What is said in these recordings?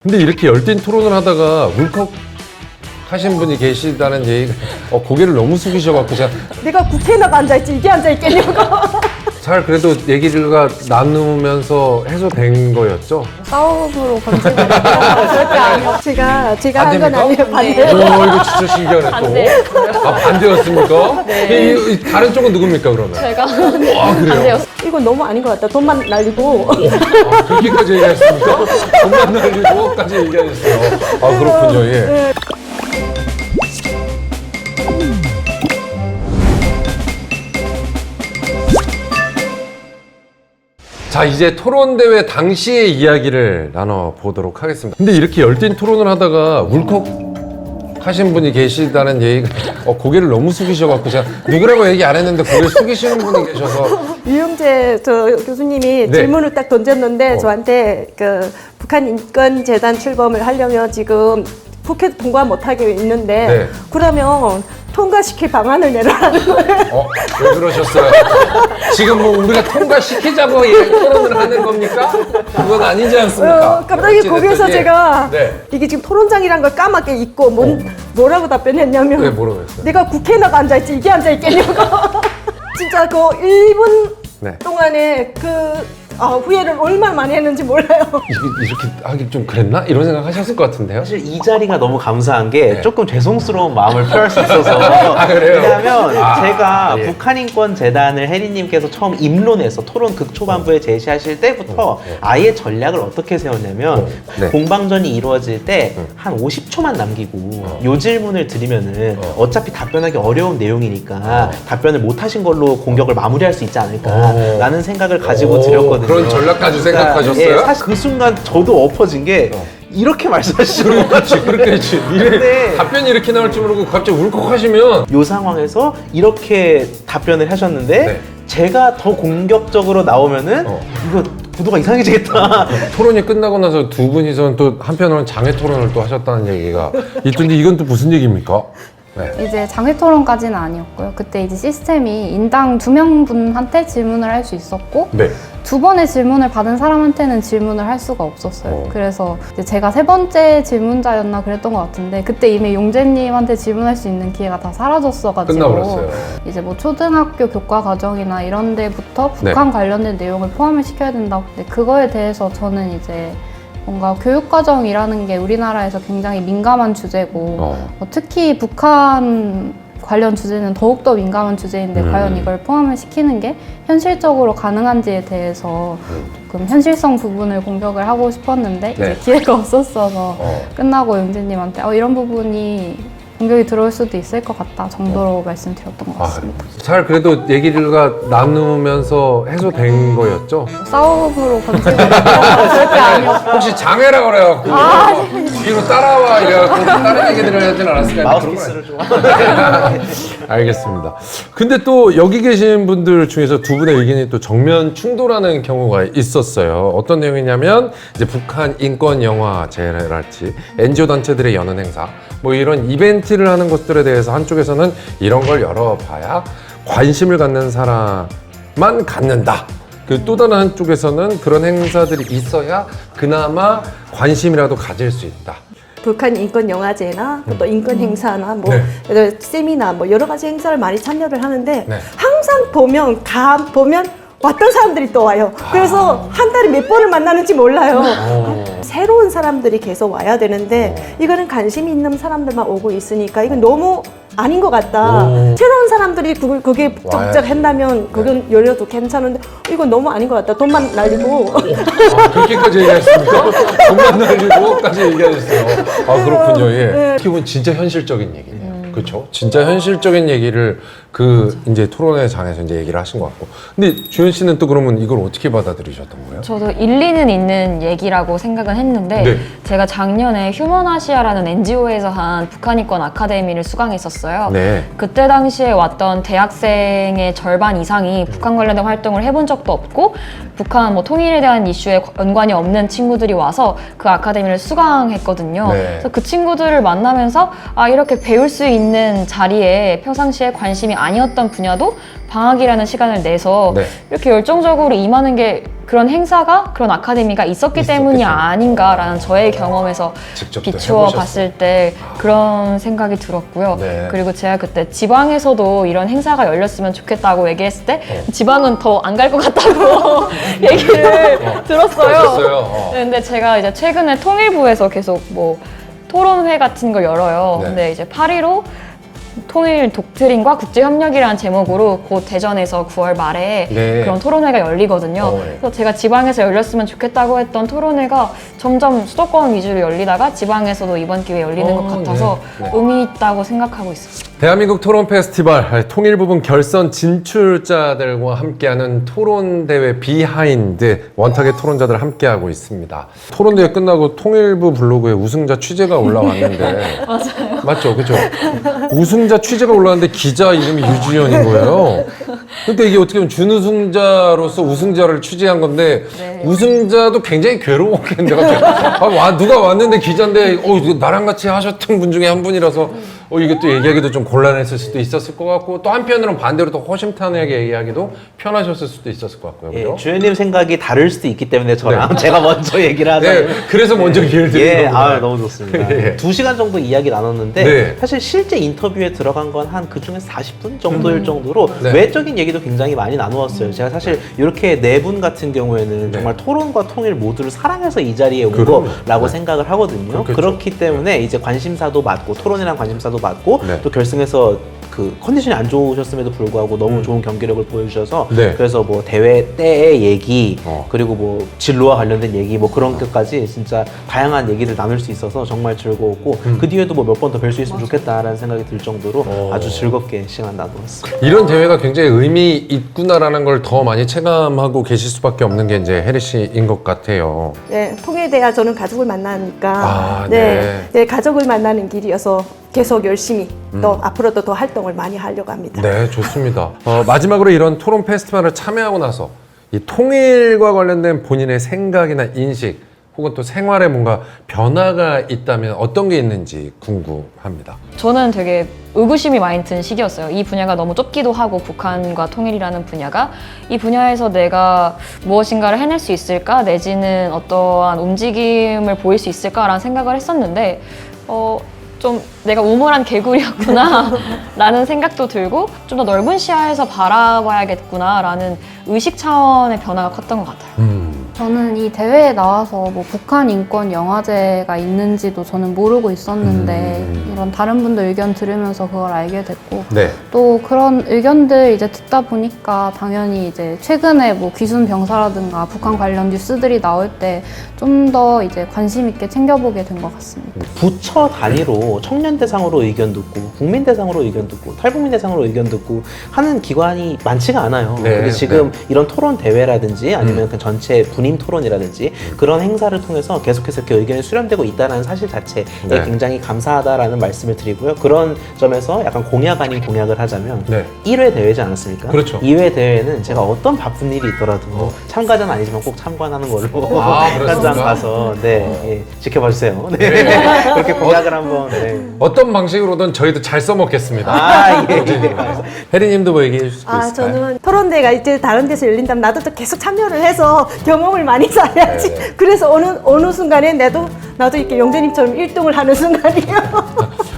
근데 이렇게 열띤 토론을 하다가 울컥 하신 분이 계시다는 얘기가 고개를 너무 숙이셔갖고 제가 내가 국회에 앉아있지 이게 앉아있겠냐고. 잘 그래도 얘기가 나누면서 해소된 거였죠? 싸움으로 번지는 절대 아니요. 제가 한 건 아니에요. 반대. 오, 이거 진짜 신기하네 또. 반대였습니까? 네. 다른 쪽은 누굽니까 그러면? 제가 그래요? 이건 너무 아닌 것 같다. 돈만 날리고. 그렇게까지 얘기했습니까? 돈만 날리고까지 얘기하셨어요. 그렇군요. 예. 네. 자, 이제 토론대회 당시의 이야기를 나눠보도록 하겠습니다. 근데 이렇게 열띤 토론을 하다가 울컥 하신 분이 계시다는 얘기가 고개를 너무 숙이셔갖고 제가 누구라고 얘기 안 했는데 고개 숙이시는 분이 계셔서 유영재 교수님이 네. 질문을 딱 던졌는데 저한테 그 북한 인권재단 출범을 하려면 지금 국회 통과 못하게 있는데 네. 그러면 통과시킬 방안을 내라는 거예요. 왜 그러셨어요? 지금 뭐 우리가 통과시키자고 토론을 하는 겁니까? 그건 아니지 않습니까? 갑자기 어찌됐든, 거기서 예. 제가 네. 이게 지금 토론장이란 걸 까맣게 잊고 뭐라고 답변했냐면 네, 뭐라고 했어요? 내가 국회에 앉아있지 이게 앉아있겠냐고. 진짜 그 1분 네. 동안에 후회를 얼마나 많이 했는지 몰라요. 이렇게 하기 좀 그랬나? 이런 생각 하셨을 것 같은데요? 사실 이 자리가 너무 감사한 게 네. 조금 죄송스러운 마음을 표할 수 있어서 그래요? 왜냐하면 제가 예. 북한인권재단을 혜리님께서 처음 입론에서 토론 극초반부에 제시하실 때부터 아예 전략을 어떻게 세웠냐면 네. 공방전이 이루어질 때 한 50초만 남기고 요 질문을 드리면은 어차피 답변하기 어려운 내용이니까 답변을 못 하신 걸로 공격을 마무리할 수 있지 않을까라는 생각을 가지고 드렸거든요. 그런 전략까지 생각하셨어요? 예, 사실 그 순간 저도 엎어진 게 이렇게 말씀하시는 거죠. 그렇겠지. 근데 답변이 이렇게 나올 줄 모르고 갑자기 울컥하시면 요 상황에서 이렇게 답변을 하셨는데 네. 제가 더 공격적으로 나오면은 이거 구도가 이상해지겠다. 토론이 끝나고 나서 두 분이서는 또 한편으로는 장애 토론을 또 하셨다는 얘기가 있던데 이건 또 무슨 얘기입니까? 네. 이제 장애 토론까지는 아니었고요. 그때 이제 시스템이 인당 2명분한테 질문을 할 수 있었고 네. 2번의 질문을 받은 사람한테는 질문을 할 수가 없었어요. 그래서 이제 제가 3번째 질문자였나 그랬던 것 같은데 그때 이미 용재님한테 질문할 수 있는 기회가 다 사라졌어가지고 끝나버렸어요. 이제 뭐 초등학교 교과 과정이나 이런 데부터 네. 북한 관련된 내용을 포함을 시켜야 된다고. 근데 그거에 대해서 저는 이제 뭔가 교육과정이라는 게 우리나라에서 굉장히 민감한 주제고 특히 북한 관련 주제는 더욱더 민감한 주제인데 과연 이걸 포함을 시키는 게 현실적으로 가능한지에 대해서 조금 현실성 부분을 공격을 하고 싶었는데 네. 이제 기회가 없었어서 끝나고 용재님한테 이런 부분이 공격이 들어올 수도 있을 것 같다 정도로 말씀드렸던 것 같습니다. 잘 그래도 얘기가 나누면서 해소된 거였죠? 싸움으로 번지는 절대 아니었고 혹시 장애라 그래갖고 뒤로 따라와 이래갖고 다른 얘기들을 하진 않았을까요? 마우스피스를 좀 알겠습니다. 근데 또 여기 계신 분들 중에서 두 분의 의견이 또 정면 충돌하는 경우가 있었어요. 어떤 내용이냐면 이제 북한 인권 영화제랄지 NGO 단체들의 연은 행사 뭐 이런 이벤트를 하는 것들에 대해서 한쪽에서는 이런 걸 열어봐야 관심을 갖는 사람만 갖는다. 그 또 다른 한쪽에서는 그런 행사들이 있어야 그나마 관심이라도 가질 수 있다. 북한 인권 영화제나 또 인권 행사나 뭐 네. 세미나 뭐 여러 가지 행사를 많이 참여를 하는데 네. 항상 보면 왔던 사람들이 또 와요. 그래서 한 달에 몇 번을 만나는지 몰라요. 새로운 사람들이 계속 와야 되는데 이거는 관심이 있는 사람들만 오고 있으니까 이건 너무 아닌 것 같다. 새로운 사람들이 그게 적적한다면 그건 열려도 괜찮은데 이건 너무 아닌 것 같다. 돈만 날리고. 그렇게까지 얘기했습니까? 돈만 날리고까지 얘기하셨어요. 그렇군요. 예. 기본 진짜 현실적인 얘기네요. 그렇죠? 진짜 현실적인 얘기를 이제 토론회 장에서 이제 얘기를 하신 것 같고. 근데 주현 씨는 또 그러면 이걸 어떻게 받아들이셨던 거예요? 저도 일리는 있는 얘기라고 생각은 했는데 네. 제가 작년에 휴먼아시아라는 NGO에서 한 북한인권 아카데미를 수강했었어요. 네. 그때 당시에 왔던 대학생의 절반 이상이 북한 관련된 활동을 해본 적도 없고 북한 뭐 통일에 대한 이슈에 연관이 없는 친구들이 와서 그 아카데미를 수강했거든요. 네. 그래서 그 친구들을 만나면서 이렇게 배울 수 있는 자리에 평상시에 관심이 아니었던 분야도 방학이라는 시간을 내서 네. 이렇게 열정적으로 임하는 게 그런 행사가 그런 아카데미가 있었기 때문이 아닌가라는 저의 경험에서 직접 또 비추어 해보셨어요. 봤을 때 그런 생각이 들었고요. 네. 그리고 제가 그때 지방에서도 이런 행사가 열렸으면 좋겠다고 얘기했을 때 지방은 더 안 갈 것 같다고 얘기를 들었어요. 들었어요. 네, 근데 제가 이제 최근에 통일부에서 계속 뭐 토론회 같은 걸 열어요. 네. 근데 이제 8.15 통일 독트린과 국제협력이라는 제목으로 곧 대전에서 9월 말에 네. 그런 토론회가 열리거든요. 네. 그래서 제가 지방에서 열렸으면 좋겠다고 했던 토론회가 점점 수도권 위주로 열리다가 지방에서도 이번 기회에 열리는 것 같아서 네. 네. 의미 있다고 생각하고 있습니다. 대한민국 토론 페스티벌 통일 부분 결선 진출자들과 함께하는 토론 대회 비하인드 원탁의 토론자들 함께하고 있습니다. 토론 대회 끝나고 통일부 블로그에 우승자 취재가 올라왔는데 맞아요. 맞죠, 그죠? 우승자 취재가 올라왔는데 기자 이름이 유지연인 거예요. 그러니까 이게 어떻게 보면 준우승자로서 우승자를 취재한 건데 네. 우승자도 굉장히 괴로웠겠는데 갑자기 누가 왔는데 기자인데 이거 나랑 같이 하셨던 분 중에 한 분이라서 이게 또 얘기하기도 좀 곤란했을 수도 있었을 것 같고 또 한편으로는 반대로 또 허심탄회하게 얘기하기도 편하셨을 수도 있었을 것 같고요. 예, 그죠? 주연님 생각이 다를 수도 있기 때문에 저랑 제가 먼저 얘기를 하자면 네, 그래서 먼저 기회를 드린 예, 거구나. 너무 좋습니다. 예. 2시간 정도 이야기 나눴는데 네. 사실 실제 인터뷰에 들어간 건 한 그 중에 40분 정도일 정도로 네. 외적인 얘기도 굉장히 많이 나누었어요. 제가 사실 이렇게 네 분 같은 경우에는 정말 토론과 통일 모두를 사랑해서 이 자리에 온 그럼요. 거라고 네. 생각을 하거든요. 그렇겠죠. 그렇기 때문에 이제 관심사도 맞고 토론이랑 관심사도 맞고 네. 또 결승에서 그 컨디션이 안 좋으셨음에도 불구하고 너무 좋은 경기력을 보여주셔서 네. 그래서 뭐 대회 때의 얘기 어. 그리고 뭐 진로와 관련된 얘기 뭐 그런 것까지 진짜 다양한 얘기를 나눌 수 있어서 정말 즐거웠고 그 뒤에도 뭐 몇 번 더 뵐 수 있으면 좋겠다라는 생각이 들 정도로 아주 즐겁게 시간 나누었습니다. 이런 대회가 굉장히 의미 있구나라는 걸 더 많이 체감하고 계실 수밖에 없는 게 이제 혜리 씨인 것 같아요. 네, 통일돼야 저는 가족을 만나니까 아, 네, 네, 가족을 만나는 길이어서 계속 열심히 또 앞으로도 더 활동을 많이 하려고 합니다. 네, 좋습니다. 마지막으로 이런 토론 페스티벌을 참여하고 나서 이 통일과 관련된 본인의 생각이나 인식 혹은 또 생활에 뭔가 변화가 있다면 어떤 게 있는지 궁금합니다. 저는 되게 의구심이 많이 든 시기였어요. 이 분야가 너무 좁기도 하고 북한과 통일이라는 분야가 이 분야에서 내가 무엇인가를 해낼 수 있을까 내지는 어떠한 움직임을 보일 수 있을까라는 생각을 했었는데 좀 내가 우물한 개구리였구나 라는 생각도 들고 좀 더 넓은 시야에서 바라봐야겠구나 라는 의식 차원의 변화가 컸던 것 같아요. 저는 이 대회에 나와서 뭐 북한 인권 영화제가 있는지도 저는 모르고 있었는데 이런 다른 분들 의견 들으면서 그걸 알게 됐고 네. 또 그런 의견들 이제 듣다 보니까 당연히 이제 최근에 뭐 귀순 병사라든가 북한 관련 뉴스들이 나올 때 좀 더 이제 관심 있게 챙겨보게 된 것 같습니다. 부처 단위로 청년 대상으로 의견 듣고 국민 대상으로 의견 듣고 탈북민 대상으로 의견 듣고 하는 기관이 많지가 않아요. 네, 근데 지금 이런 토론 대회라든지 아니면 그 전체 분임 토론이라든지 그런 행사를 통해서 계속해서 이렇게 의견이 수렴되고 있다는 사실 자체에 네. 굉장히 감사하다라는 말씀을 드리고요. 그런 점에서 약간 공약 아닌 공약을 하자면 네. 1회 대회지 않았습니까? 그렇죠. 2회 대회는 제가 어떤 바쁜 일이 있더라도 참가자는 아니지만 꼭 참관하는 걸로 그렇습니까? 현장 가서 예, 지켜봐 주세요. 네. 그렇게 공약을 한번 네. 어떤 방식으로든 저희도 잘 써먹겠습니다. 예. 혜리님도 뭐 얘기해 주실 거 있을까요? 저는 토론대가 이제 다른 데서 열린다면 나도 또 계속 참여를 해서 경험을 많이 쌓아야지. 네. 그래서 어느 순간에 나도 이렇게 영재님처럼 1등을 하는 순간이에요.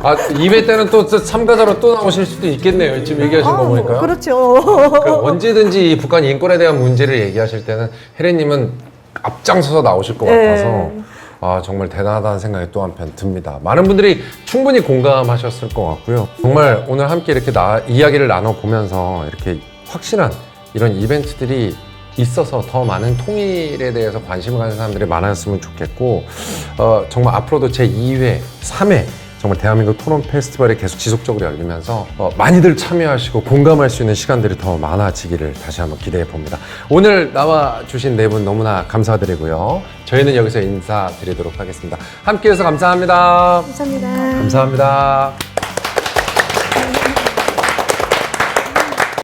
2회 때는 또 참가자로 또 나오실 수도 있겠네요. 지금 얘기하신 거 보니까요. 그렇죠. 그러니까 언제든지 이 북한 인권에 대한 문제를 얘기하실 때는 혜리님은 앞장서서 나오실 것 같아서 네. 정말 대단하다는 생각이 또 한편 듭니다. 많은 분들이 충분히 공감하셨을 것 같고요. 정말 오늘 함께 이렇게 이야기를 나눠보면서 이렇게 확실한 이런 이벤트들이 있어서 더 많은 통일에 대해서 관심을 가진 사람들이 많았으면 좋겠고 정말 앞으로도 제2회, 3회 정말 대한민국 토론 페스티벌이 계속 지속적으로 열리면서 많이들 참여하시고 공감할 수 있는 시간들이 더 많아지기를 다시 한번 기대해 봅니다. 오늘 나와주신 네 분 너무나 감사드리고요. 저희는 여기서 인사드리도록 하겠습니다. 함께해서 감사합니다. 감사합니다. 감사합니다.